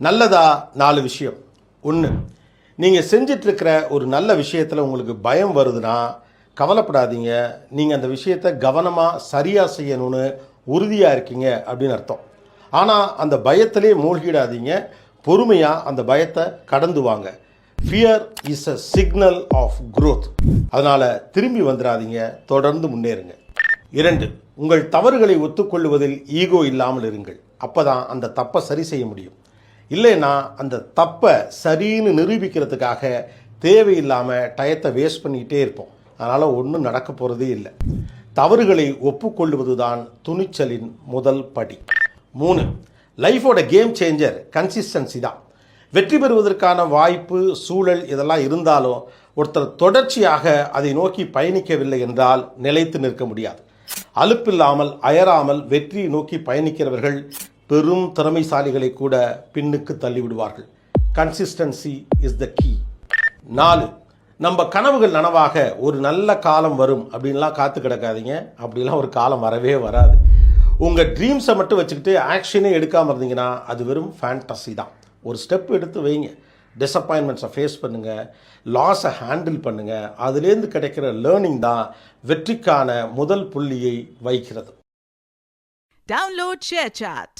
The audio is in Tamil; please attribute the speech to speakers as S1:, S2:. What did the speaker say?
S1: நல்லதா 4 விஷயம். 1, நீங்கள் செஞ்சிட்ருக்கிற ஒரு நல்ல விஷயத்தில் உங்களுக்கு பயம் வருதுன்னா கவலைப்படாதீங்க. நீங்கள் அந்த விஷயத்தை கவனமாக சரியாக செய்யணும்னு உறுதியாக இருக்கீங்க அப்படின்னு அர்த்தம். ஆனால் அந்த பயத்திலே மூழ்கிடாதீங்க. பொறுமையாக அந்த பயத்தை கடந்து வாங்க. Fear is a signal of growth. அதனால் திரும்பி வந்துடாதீங்க, தொடர்ந்து முன்னேறுங்க. 2, உங்கள் தவறுகளை ஒத்துக்கொள்வதில் ஈகோ இல்லாமல் இருங்கள். அப்போ தான் அந்த தப்பை சரி செய்ய முடியும். இல்லைன்னா அந்த தப்பை சரின்னு நிரூபிக்கிறதுக்காக தேவையில்லாமல் டயத்தை வேஸ்ட் பண்ணிக்கிட்டே இருப்போம். அதனால் ஒன்றும் நடக்க போகிறதே இல்லை. தவறுகளை ஒப்புக்கொள்வது தான் துணிச்சலின் முதல் படி. 3, லைஃபோட கேம் சேஞ்சர் கன்சிஸ்டன்சி தான். வெற்றி பெறுவதற்கான வாய்ப்பு, சூழல் இதெல்லாம் இருந்தாலும் ஒருத்தர் தொடர்ச்சியாக அதை நோக்கி பயணிக்கவில்லை என்றால் நிலைத்து நிற்க முடியாது. அலுப்பில்லாமல் அயராமல் வெற்றியை நோக்கி பயணிக்கிறவர்கள் பெரும் திறமைசாலிகளை கூட பின்னுக்கு தள்ளிவிடுவார்கள். Consistency is the key. 4, நம்ம கனவுகள் நனவாக ஒரு நல்ல காலம் வரும் அப்படின்லாம் காத்து கிடக்காதீங்க. அப்படிலாம் ஒரு காலம் வரவே வராது. உங்கள் ட்ரீம்ஸை மட்டும் வச்சுக்கிட்டு ஆக்ஷனே எடுக்காமல் இருந்தீங்கன்னா அது வெறும் ஃபேண்டசி தான். ஒரு ஸ்டெப் எடுத்து வைங்க. டிசப்பாயின்மெண்ட்ஸை ஃபேஸ் பண்ணுங்கள், லாஸை ஹேண்டில் பண்ணுங்கள். அதுலேருந்து கிடைக்கிற லேர்னிங் தான் வெற்றிக்கான முதல் புள்ளியை வைக்கிறது.
S2: Download ShareChat.